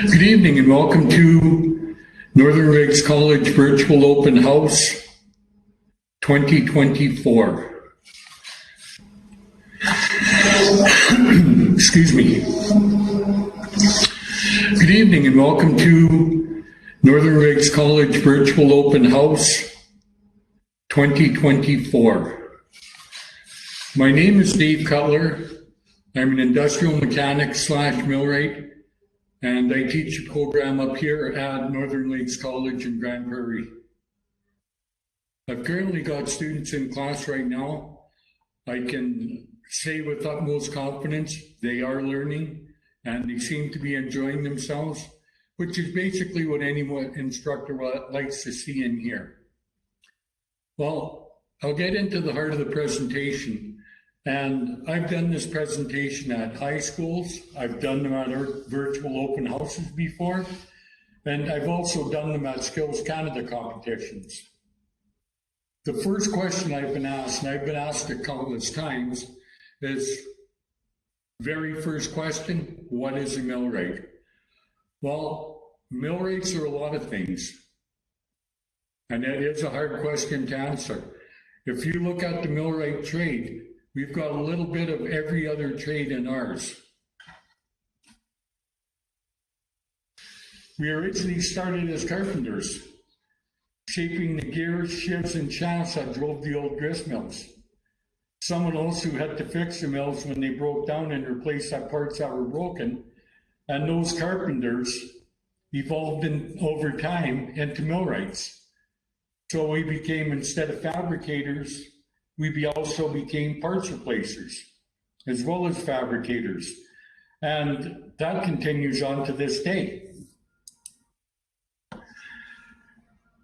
Good evening and welcome to Northern Lakes College Virtual Open House 2024. Excuse me. Good evening and welcome to Northern Lakes College Virtual Open House 2024. My name is Dave Cutler. I'm an industrial mechanic / millwright, and I teach a program up here at Northern Lakes College in Grand Prairie. I've currently got students in class right now. I can say with utmost confidence they are learning and they seem to be enjoying themselves, which is basically what any instructor likes to see in here. Well, I'll get into the heart of the presentation. And I've done this presentation at high schools. I've done them at our virtual open houses before. And I've also done them at Skills Canada competitions. The first question I've been asked, and I've been asked it countless times, is very first question, what is a millwright? Well, millwrights are a lot of things. And that is a hard question to answer. If you look at the millwright trade, we've got a little bit of every other trade in ours. We originally started as carpenters, shaping the gears, shifts, and shafts that drove the old grist mills. Someone else who had to fix the mills when they broke down and replace the parts that were broken. And those carpenters evolved over time into millwrights. So we became, instead of fabricators, we also became parts replacers, as well as fabricators. And that continues on to this day.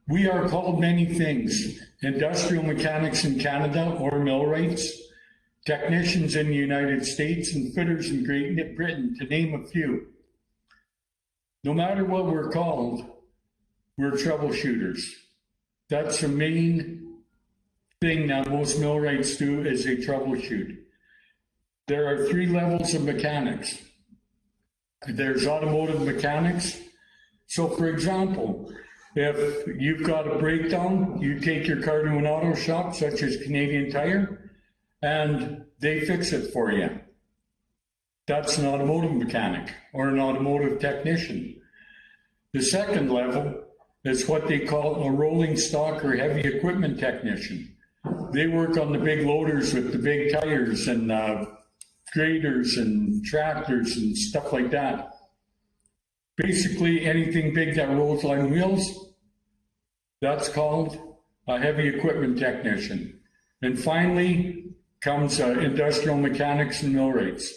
We are called many things: industrial mechanics in Canada or millwrights, technicians in the United States, and fitters in Great Britain, to name a few. No matter what we're called, we're troubleshooters. That's the main thing that most millwrights do, is they troubleshoot. There are 3 levels of mechanics. There's automotive mechanics. So for example, if you've got a breakdown, you take your car to an auto shop such as Canadian Tire and they fix it for you. That's an automotive mechanic or an automotive technician. The second level is what they call a rolling stock or heavy equipment technician. They work on the big loaders with the big tires and graders and tractors and stuff like that. Basically anything big that rolls on wheels, that's called a heavy equipment technician. And finally comes industrial mechanics and millwrights.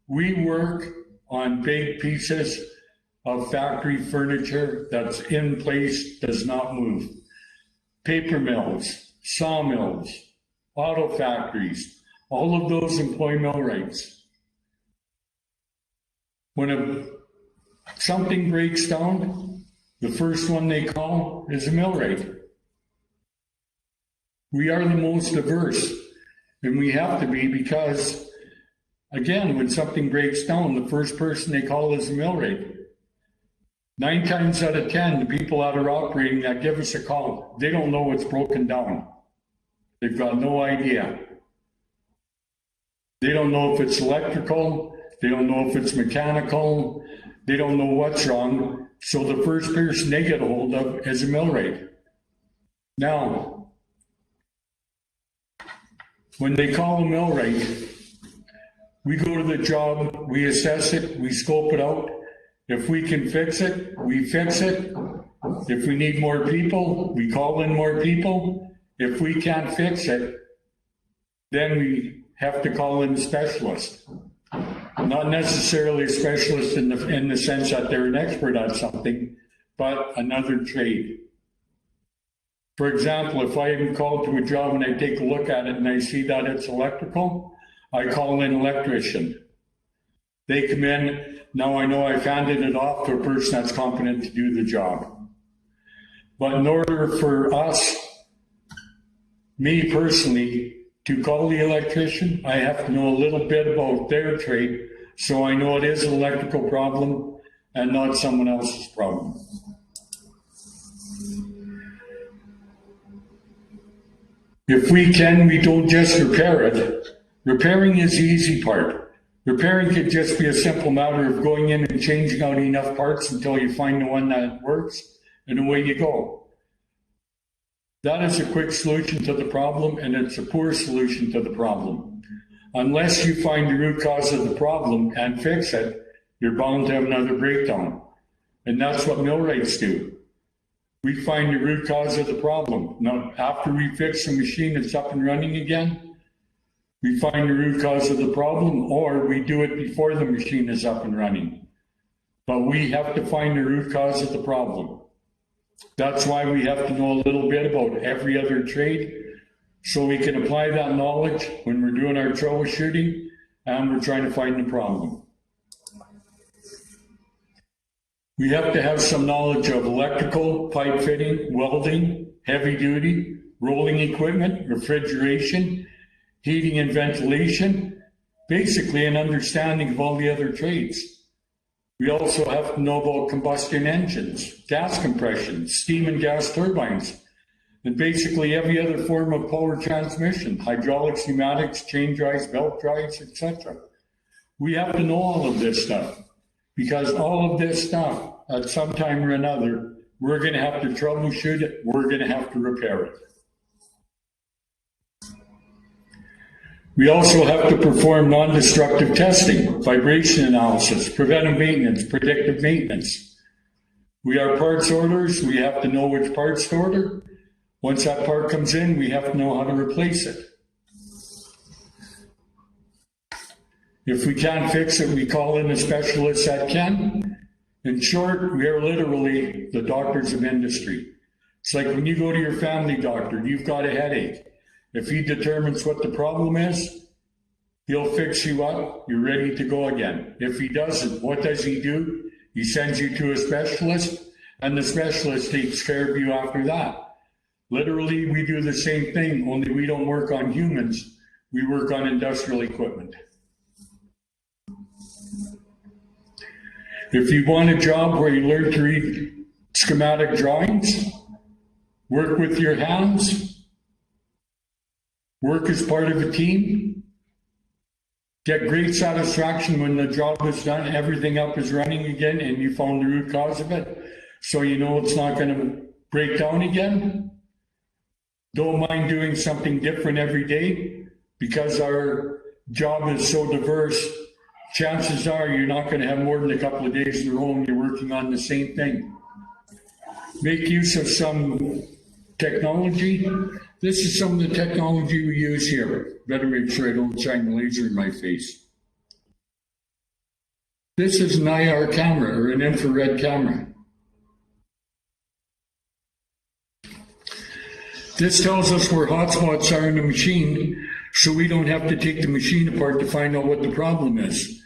We work on big pieces of factory furniture that's in place, does not move. Paper mills, sawmills, auto factories, all of those employ millwrights. When something breaks down, the first one they call is a millwright. We are the most diverse, and we have to be, because, again, when something breaks down, the first person they call is a millwright. 9 times out of 10, the people that are operating that give us a call, they don't know what's broken down. They've got no idea. They don't know if it's electrical. They don't know if it's mechanical. They don't know what's wrong. So the first person they get a hold of is a millwright. Now, when they call a millwright, we go to the job, we assess it, we scope it out. If we can fix it, we fix it. If we need more people, we call in more people. If we can't fix it, then we have to call in a specialist. Not necessarily a specialist in the sense that they're an expert at something, but another trade. For example, if I am called to a job and I take a look at it and I see that it's electrical, I call in an electrician. They come in, now I know I've handed it off to a person that's competent to do the job. But in order for us, me personally, to call the electrician, I have to know a little bit about their trade, so I know it is an electrical problem and not someone else's problem. If we can, we don't just repair it. Repairing is the easy part. Repairing could just be a simple matter of going in and changing out enough parts until you find the one that works, and away you go. That is a quick solution to the problem, and it's a poor solution to the problem. Unless you find the root cause of the problem and fix it, you're bound to have another breakdown. And that's what millwrights do. We find the root cause of the problem. Now, after we fix the machine, it's up and running again. We find the root cause of the problem, or we do it before the machine is up and running. But we have to find the root cause of the problem. That's why we have to know a little bit about every other trade, so we can apply that knowledge when we're doing our troubleshooting and we're trying to find the problem. We have to have some knowledge of electrical, pipe fitting, welding, heavy duty, rolling equipment, refrigeration, heating and ventilation, basically an understanding of all the other trades. We also have to know about combustion engines, gas compression, steam and gas turbines, and basically every other form of power transmission, hydraulics, pneumatics, chain drives, belt drives, etc. We have to know all of this stuff, because all of this stuff, at some time or another, we're going to have to troubleshoot it, we're going to have to repair it. We also have to perform non-destructive testing, vibration analysis, preventive maintenance, predictive maintenance. We are parts orders, we have to know which parts to order. Once that part comes in, we have to know how to replace it. If we can't fix it, we call in a specialist that can. In short, we are literally the doctors of industry. It's like when you go to your family doctor, you've got a headache. If he determines what the problem is, he'll fix you up, you're ready to go again. If he doesn't, what does he do? He sends you to a specialist, and the specialist takes care of you after that. Literally, we do the same thing, only we don't work on humans, we work on industrial equipment. If you want a job where you learn to read schematic drawings, work with your hands, work as part of a team, get great satisfaction when the job is done, everything up is running again, and you found the root cause of it, so you know it's not going to break down again. Don't mind doing something different every day, because our job is so diverse. Chances are you're not going to have more than a couple of days in a row and you're working on the same thing. Make use of some technology. This is some of the technology we use here. Better make sure I don't shine the laser in my face. This is an IR camera, or an infrared camera. This tells us where hotspots are in the machine, so we don't have to take the machine apart to find out what the problem is.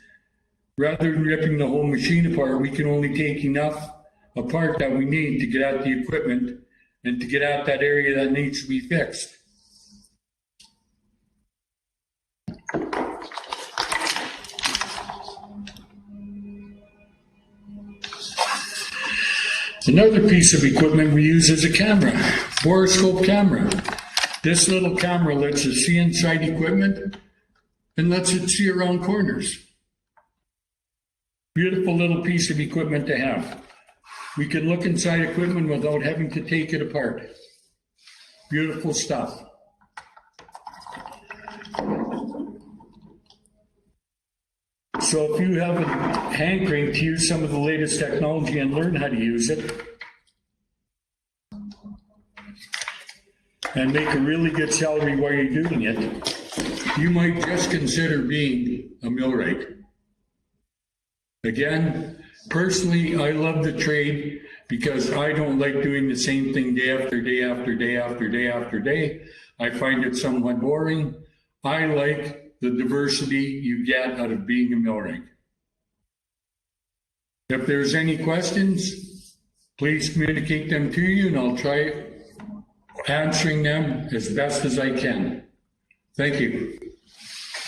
Rather than ripping the whole machine apart, we can only take enough apart that we need to get at the equipment and to get at that area that needs to be fixed. Another piece of equipment we use is a camera, borescope camera. This little camera lets us see inside equipment and lets it see around corners. Beautiful little piece of equipment to have. We can look inside equipment without having to take it apart. Beautiful stuff. So if you have a hankering to use some of the latest technology and learn how to use it, and make a really good salary while you're doing it, you might just consider being a millwright. Again, personally, I love the trade because I don't like doing the same thing day after day after day after day after day. I find it somewhat boring. I like the diversity you get out of being a millwright. If there's any questions, please communicate them to you and I'll try answering them as best as I can. Thank you.